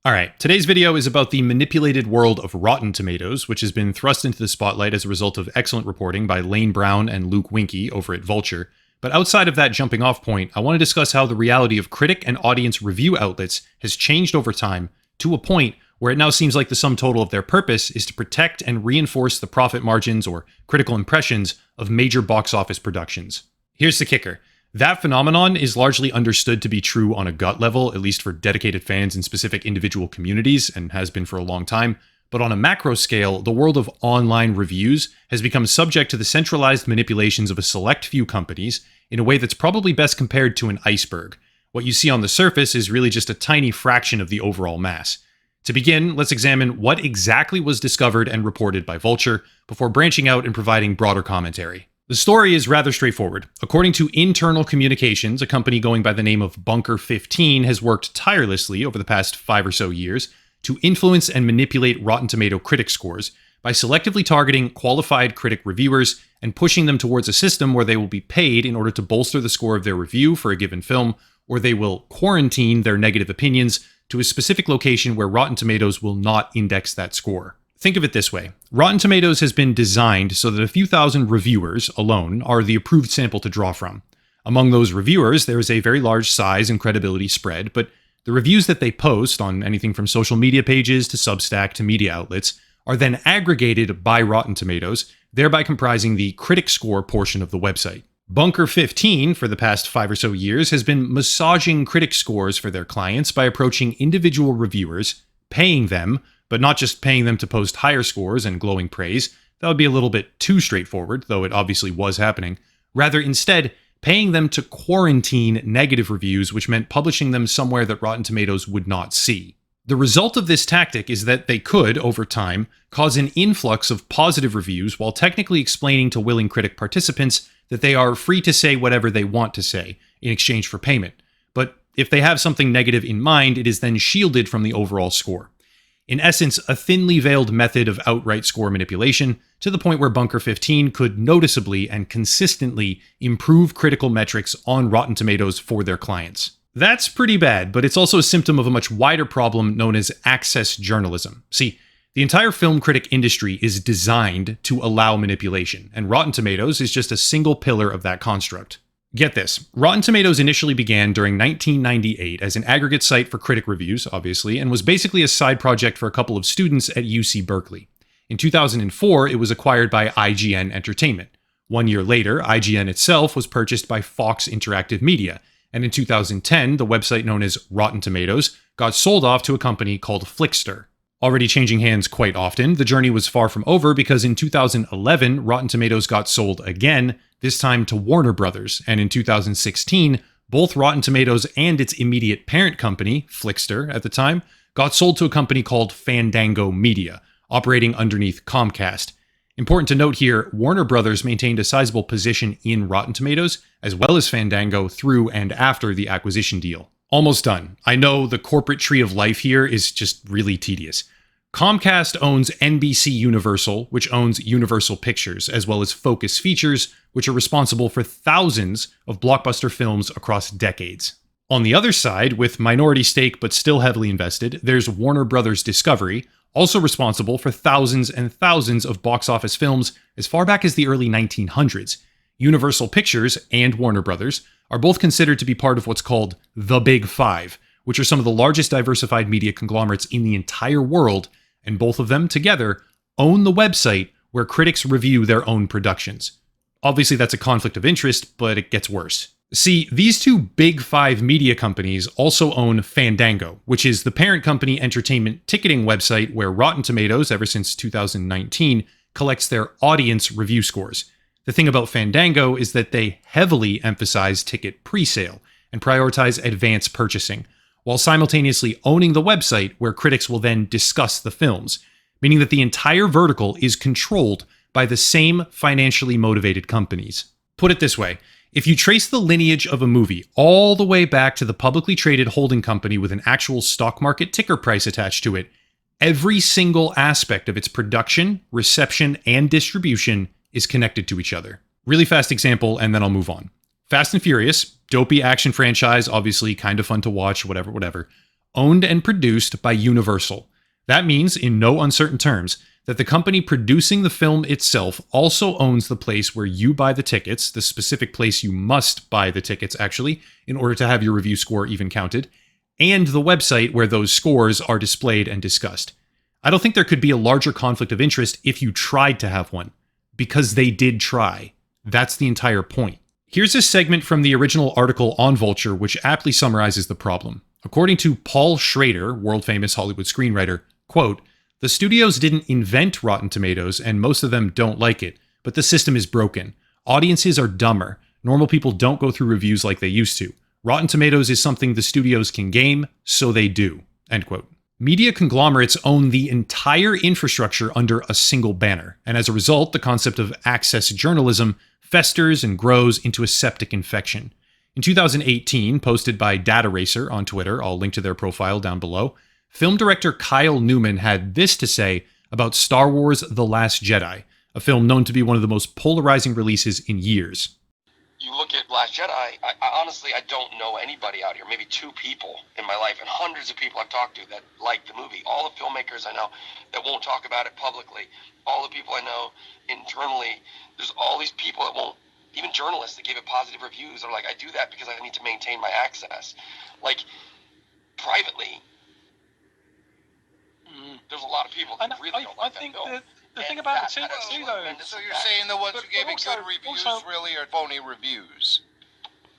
Alright, today's video is about the manipulated world of Rotten Tomatoes, which has been thrust into the spotlight as a result of excellent reporting by Lane Brown and Luke Winkie over at Vulture. But outside of that jumping off point, I want to discuss how the reality of critic and audience review outlets has changed over time to a point where it now seems like the sum total of their purpose is to protect and reinforce the profit margins or critical impressions of major box office productions. Here's the kicker. That phenomenon is largely understood to be true on a gut level, at least for dedicated fans in specific individual communities, and has been for a long time. But on a macro scale, the world of online reviews has become subject to the centralized manipulations of a select few companies in a way that's probably best compared to an iceberg. What you see on the surface is really just a tiny fraction of the overall mass. To begin, let's examine what exactly was discovered and reported by Vulture before branching out and providing broader commentary. The story is rather straightforward. According to Internal Communications, a company going by the name of Bunker 15 has worked tirelessly over the past 5 or so years to influence and manipulate Rotten Tomato critic scores by selectively targeting qualified critic reviewers and pushing them towards a system where they will be paid in order to bolster the score of their review for a given film, or they will quarantine their negative opinions to a specific location where Rotten Tomatoes will not index that score. Think of it this way. Rotten Tomatoes has been designed so that a few thousand reviewers alone are the approved sample to draw from. Among those reviewers, there is a very large size and credibility spread, but the reviews that they post on anything from social media pages to Substack to media outlets are then aggregated by Rotten Tomatoes, thereby comprising the critic score portion of the website. Bunker 15, for the past 5 or so years, has been massaging critic scores for their clients by approaching individual reviewers, paying them, but not just paying them to post higher scores and glowing praise. That would be a little bit too straightforward, though it obviously was happening. Rather, instead, paying them to quarantine negative reviews, which meant publishing them somewhere that Rotten Tomatoes would not see. The result of this tactic is that they could, over time, cause an influx of positive reviews while technically explaining to willing critic participants that they are free to say whatever they want to say in exchange for payment. But if they have something negative in mind, it is then shielded from the overall score. In essence, a thinly veiled method of outright score manipulation to the point where Bunker 15 could noticeably and consistently improve critical metrics on Rotten Tomatoes for their clients. That's pretty bad, but it's also a symptom of a much wider problem known as access journalism. See, the entire film critic industry is designed to allow manipulation, and Rotten Tomatoes is just a single pillar of that construct. Get this, Rotten Tomatoes initially began during 1998 as an aggregate site for critic reviews, obviously, and was basically a side project for a couple of students at UC Berkeley. In 2004, it was acquired by IGN Entertainment. 1 year later, IGN itself was purchased by Fox Interactive Media, and in 2010, the website known as Rotten Tomatoes got sold off to a company called Flixster. Already changing hands quite often, the journey was far from over because in 2011, Rotten Tomatoes got sold again, this time to Warner Brothers, and in 2016, both Rotten Tomatoes and its immediate parent company, Flixster at the time, got sold to a company called Fandango Media, operating underneath Comcast. Important to note here, Warner Brothers maintained a sizable position in Rotten Tomatoes, as well as Fandango through and after the acquisition deal. Almost done. I know the corporate tree of life here is just really tedious. Comcast owns NBC Universal, which owns Universal Pictures, as well as Focus Features, which are responsible for thousands of blockbuster films across decades. On the other side, with minority stake but still heavily invested, there's Warner Brothers Discovery, also responsible for thousands and thousands of box office films as far back as the early 1900s. Universal Pictures and Warner Brothers are both considered to be part of what's called the Big Five, which are some of the largest diversified media conglomerates in the entire world, and both of them together own the website where critics review their own productions. Obviously, that's a conflict of interest, but it gets worse. See, these two Big Five media companies also own Fandango, which is the parent company entertainment ticketing website where Rotten Tomatoes, ever since 2019, collects their audience review scores. The thing about Fandango is that they heavily emphasize ticket pre-sale and prioritize advance purchasing, while simultaneously owning the website where critics will then discuss the films, meaning that the entire vertical is controlled by the same financially motivated companies. Put it this way, if you trace the lineage of a movie all the way back to the publicly traded holding company with an actual stock market ticker price attached to it, every single aspect of its production, reception, and distribution is connected to each other. Really fast example, and then I'll move on. Fast and Furious, dopey action franchise, obviously kind of fun to watch, whatever, owned and produced by Universal. That means, in no uncertain terms, that the company producing the film itself also owns the place where you buy the tickets, the specific place you must buy the tickets, actually, in order to have your review score even counted, and the website where those scores are displayed and discussed. I don't think there could be a larger conflict of interest if you tried to have one, because they did try. That's the entire point. Here's a segment from the original article on Vulture, which aptly summarizes the problem. According to Paul Schrader, world-famous Hollywood screenwriter, quote, "The studios didn't invent Rotten Tomatoes, and most of them don't like it, but the system is broken. Audiences are dumber. Normal people don't go through reviews like they used to. Rotten Tomatoes is something the studios can game, so they do." End quote. Media conglomerates own the entire infrastructure under a single banner, and as a result, the concept of access journalism festers and grows into a septic infection. In 2018, posted by Data Racer on Twitter, I'll link to their profile down below, film director Kyle Newman had this to say about Star Wars: The Last Jedi, a film known to be one of the most polarizing releases in years. You look at Last Jedi, I honestly don't know anybody out here, maybe 2 people in my life, and hundreds of people I've talked to that like the movie. All the filmmakers I know that won't talk about it publicly. All the people I know internally, there's all these people that won't, even journalists that gave it positive reviews are like, I do that because I need to maintain my access. Like, privately, there's a lot of people that really don't like that film. The thing about it too, though. So you're saying the ones who gave it good reviews really are phony reviews?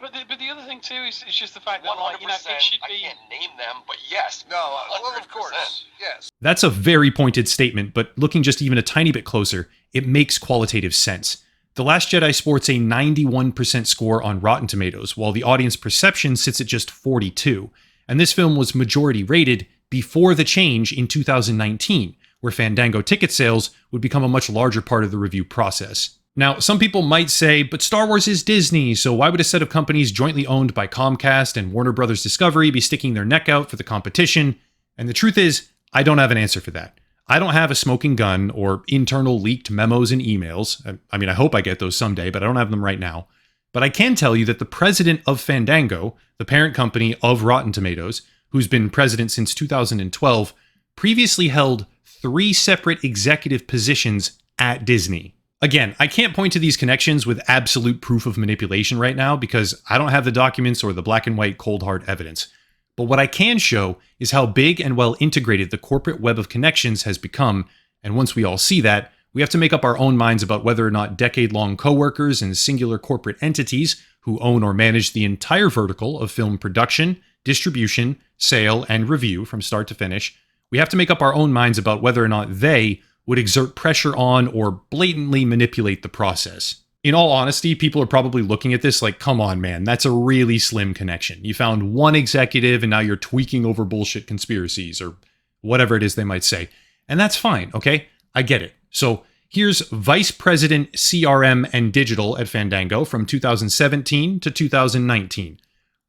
But the other thing too is just the fact that, 100%, like, it should be. I can't name them, but yes. No, well, of course, yes. That's a very pointed statement, but looking just even a tiny bit closer, it makes qualitative sense. The Last Jedi sports a 91% score on Rotten Tomatoes, while the audience perception sits at just 42. And this film was majority rated before the change in 2019, where Fandango ticket sales would become a much larger part of the review process. Now, some people might say, but Star Wars is Disney, so why would a set of companies jointly owned by Comcast and Warner Brothers Discovery be sticking their neck out for the competition? And the truth is, I don't have an answer for that. I don't have a smoking gun or internal leaked memos and emails. I mean, I hope I get those someday, but I don't have them right now. But I can tell you that the president of Fandango, the parent company of Rotten Tomatoes, who's been president since 2012, previously held 3 separate executive positions at Disney. Again, I can't point to these connections with absolute proof of manipulation right now because I don't have the documents or the black and white cold hard evidence. But what I can show is how big and well integrated the corporate web of connections has become, and once we all see that, we have to make up our own minds about whether or not decade-long coworkers and singular corporate entities who own or manage the entire vertical of film production, distribution, sale, and review from start to finish, we have to make up our own minds about whether or not they would exert pressure on or blatantly manipulate the process. In all honesty, people are probably looking at this like, come on, man, that's a really slim connection. You found one executive and now you're tweaking over bullshit conspiracies or whatever it is they might say. And that's fine, okay? I get it. So here's Vice President CRM and Digital at Fandango from 2017 to 2019,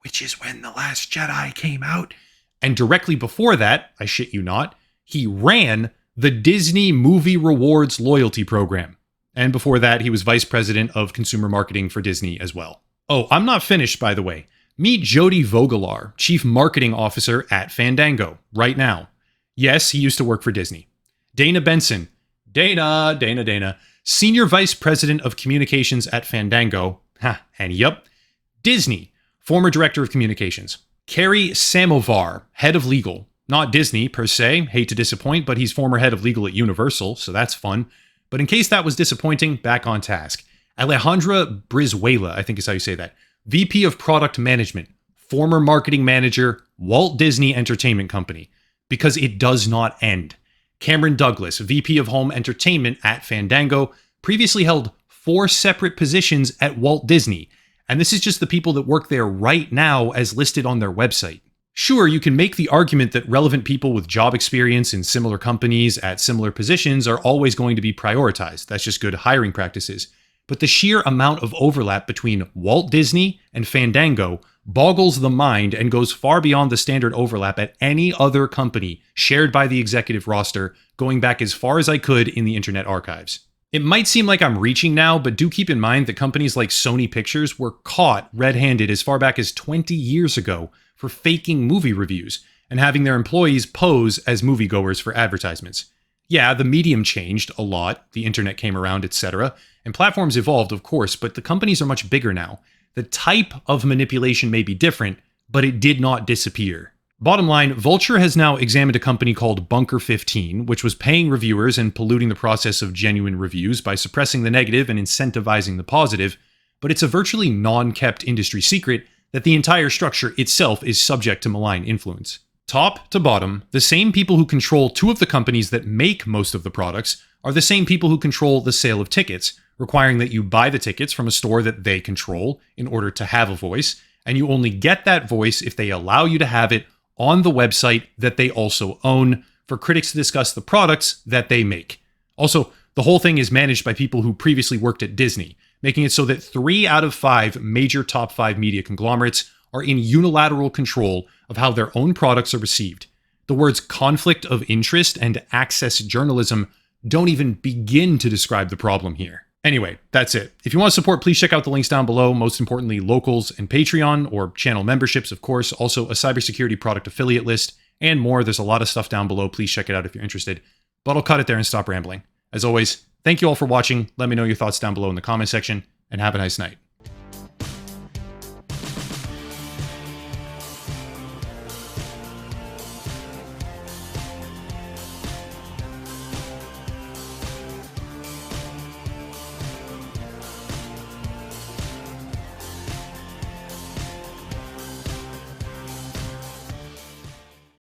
which is when The Last Jedi came out. And directly before that, I shit you not, he ran the Disney Movie Rewards loyalty program. And before that, he was vice president of consumer marketing for Disney as well. Oh, I'm not finished, by the way. Meet Jody Vogelar, chief marketing officer at Fandango, right now. Yes, he used to work for Disney. Dana Benson, Dana, senior vice president of communications at Fandango. And yup, Disney, former director of communications. Kerry Samovar, head of legal. Not Disney, per se, hate to disappoint, but he's former head of legal at Universal, so that's fun. But in case that was disappointing, back on task. Alejandra Brizuela, I think is how you say that. VP of Product Management, former marketing manager, Walt Disney Entertainment Company. Because it does not end. Cameron Douglas, VP of Home Entertainment at Fandango, previously held 4 separate positions at Walt Disney. And this is just the people that work there right now as listed on their website. Sure, you can make the argument that relevant people with job experience in similar companies at similar positions are always going to be prioritized. That's just good hiring practices. But the sheer amount of overlap between Walt Disney and Fandango boggles the mind and goes far beyond the standard overlap at any other company shared by the executive roster, going back as far as I could in the Internet archives. It might seem like I'm reaching now, but do keep in mind that companies like Sony Pictures were caught red-handed as far back as 20 years ago for faking movie reviews, and having their employees pose as moviegoers for advertisements. Yeah, the medium changed a lot, the internet came around, etc., and platforms evolved, of course, but the companies are much bigger now. The type of manipulation may be different, but it did not disappear. Bottom line, Vulture has now examined a company called Bunker 15, which was paying reviewers and polluting the process of genuine reviews by suppressing the negative and incentivizing the positive, but it's a virtually non-kept industry secret that the entire structure itself is subject to malign influence. Top to bottom, the same people who control two of the companies that make most of the products are the same people who control the sale of tickets, requiring that you buy the tickets from a store that they control in order to have a voice, and you only get that voice if they allow you to have it on the website that they also own for critics to discuss the products that they make. Also, the whole thing is managed by people who previously worked at Disney, making it so that 3 out of 5 major top 5 media conglomerates are in unilateral control of how their own products are received. The words conflict of interest and access journalism don't even begin to describe the problem here. Anyway, that's it. If you want to support, please check out the links down below. Most importantly, locals and Patreon, or channel memberships, of course. Also, a cybersecurity product affiliate list, and more. There's a lot of stuff down below. Please check it out if you're interested. But I'll cut it there and stop rambling. As always, thank you all for watching. Let me know your thoughts down below in the comment section, and have a nice night.